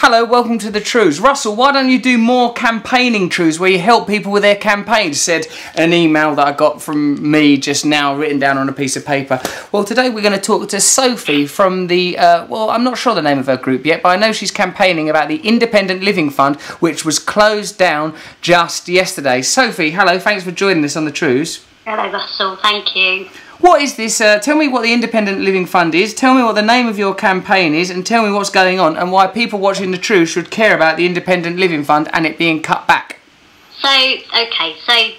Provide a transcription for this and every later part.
Hello, welcome to the Trews. Russell, why don't you do more campaigning, Trews, where you help people with their campaigns, said an email that I got from me just now, written down on a piece of paper. Well, today we're going to talk to Sophie from the, well, I'm not sure the name of her group yet, but I know she's campaigning about the Independent Living Fund, which was closed down just yesterday. Sophie, hello, thanks for joining us on the Trews. Hello, Russell, thank you. What is this? Tell me what the Independent Living Fund is, tell me what the name of your campaign is, and tell me what's going on and why people watching the Trews should care about the Independent Living Fund and it being cut back. So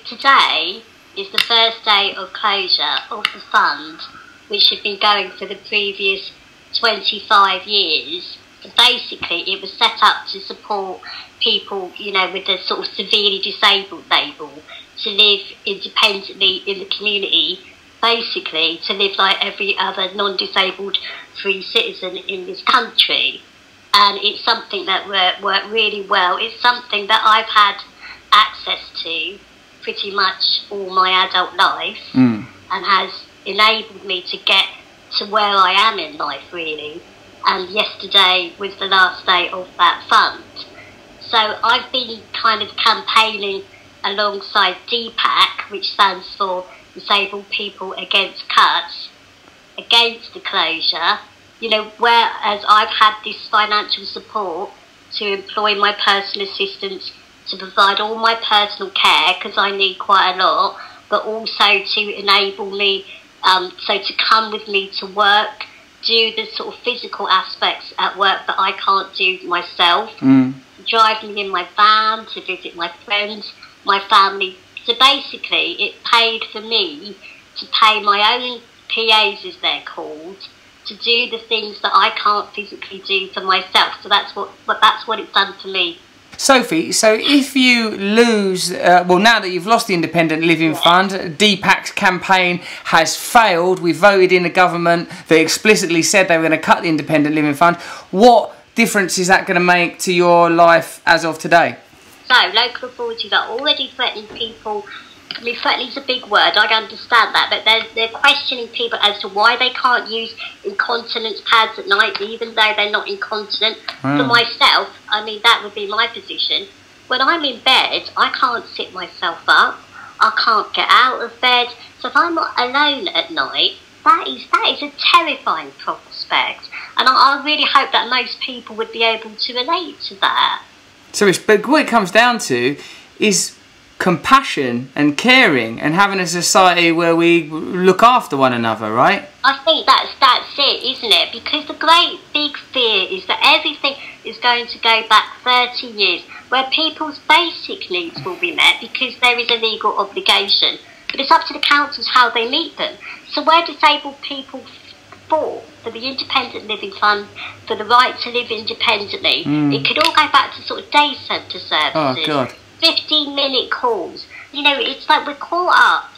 today is the first day of closure of the fund, which had been going for the previous 25 years. So basically, it was set up to support people, you know, with the sort of severely disabled label to live independently in the community, basically to live like every other non-disabled free citizen in this country. And it's something that worked really well. It's something that I've had access to pretty much all my adult life and has enabled me to get to where I am in life, really. And yesterday was the last day of that fund. So I've been kind of campaigning alongside DPAC, which stands for Disabled People Against Cuts, against the closure, you know, whereas I've had this financial support to employ my personal assistants to provide all my personal care, because I need quite a lot, but also to enable me, so to come with me to work, do the sort of physical aspects at work that I can't do myself, drive me in my van to visit my friends, my family. So basically, it paid for me to pay my own PAs, as they're called, to do the things that I can't physically do for myself. So that's what it's done for me. Sophie, so if you lose, well, now that you've lost the Independent Living Fund, DPAC's campaign has failed. We voted in a government that explicitly said they were going to cut the Independent Living Fund. What difference is that going to make to your life as of today? So, local authorities are already threatening people. I mean, threatening is a big word, I understand that, but they're questioning people as to why they can't use incontinence pads at night, even though they're not incontinent. For myself, I mean, that would be my position. When I'm in bed, I can't sit myself up. I can't get out of bed. So if I'm not alone at night, that is a terrifying prospect. And I really hope that most people would be able to relate to that. So but what it comes down to is compassion and caring and having a society where we look after one another, right? I think that's it, isn't it? Because the great big fear is that everything is going to go back 30 years, where people's basic needs will be met because there is a legal obligation. But it's up to the councils how they meet them. So where disabled people fought for the Independent Living Fund, for the right to live independently, it could all go back to sort of day centre services. Oh, God. 15-minute calls. You know, it's like we're caught up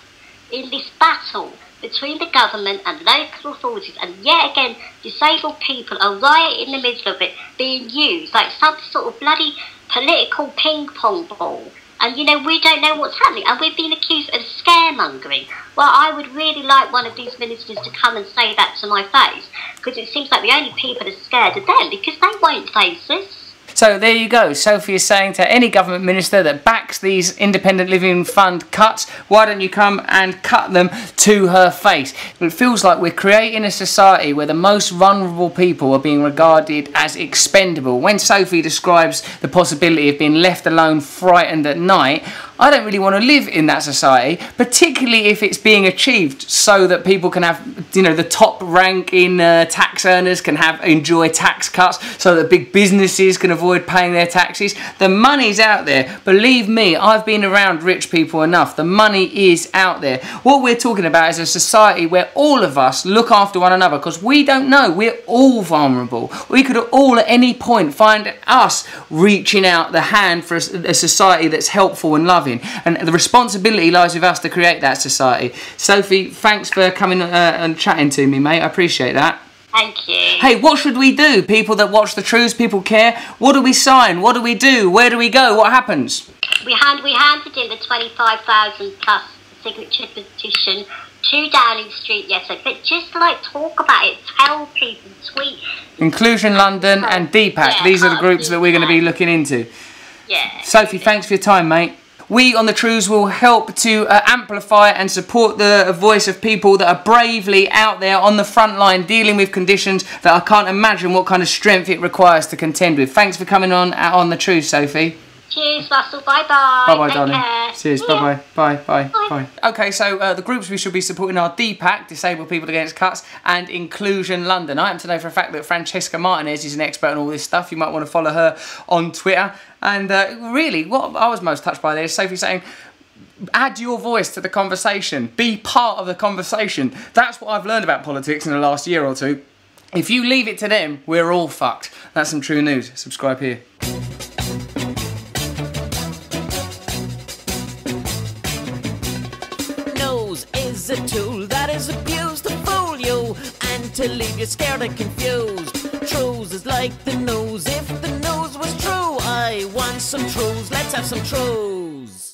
in this battle between the government and local authorities, and yet again, disabled people are right in the middle of it, being used like some sort of bloody political ping-pong ball. And, you know, we don't know what's happening. And we've been accused of scaremongering. Well, I would really like one of these ministers to come and say that to my face, because it seems like the only people that are scared are them, because they won't face us. So there you go. Sophie is saying to any government minister that backs these Independent Living Fund cuts, why don't you come and cut them to her face? It feels like we're creating a society where the most vulnerable people are being regarded as expendable. When Sophie describes the possibility of being left alone, frightened at night, I don't really want to live in that society, particularly if it's being achieved so that people can have, you know, the top rank in tax earners can enjoy tax cuts, so that big businesses can avoid paying their taxes. The money's out there. Believe me, I've been around rich people enough. The money is out there. What we're talking about is a society where all of us look after one another, because we don't know. We're all vulnerable. We could all at any point find us reaching out the hand for a society that's helpful and loving. And the responsibility lies with us to create that society. Sophie, thanks for coming and chatting to me, mate. I appreciate that. Thank you. Hey, what should we do? People that watch the Trews, people care. What do we sign? What do we do? Where do we go? What happens? We handed in the 25,000 plus signature petition to Downing Street yesterday, but just like talk about it, tell people, tweet. Inclusion London and DPAC, these are the groups that we're going to be looking into. Yeah. Sophie, thanks for your time, mate. We on the Trews will help to amplify and support the voice of people that are bravely out there on the front line dealing with conditions that I can't imagine what kind of strength it requires to contend with. Thanks for coming on the Trews, Sophie. Cheers, Russell. Bye-bye. Bye-bye, darling. Care. Cheers. Bye-bye. Bye. Okay, so the groups we should be supporting are DPAC, Disabled People Against Cuts, and Inclusion London. I am to know for a fact that Francesca Martinez is an expert on all this stuff. You might want to follow her on Twitter. And really, what I was most touched by there is Sophie saying, add your voice to the conversation. Be part of the conversation. That's what I've learned about politics in the last year or two. If you leave it to them, we're all fucked. That's some true news. Subscribe here. Is a tool that is abused to fool you and to leave you scared and confused. Trews is like the news. If the news was true, I want some Trews. Let's have some Trews.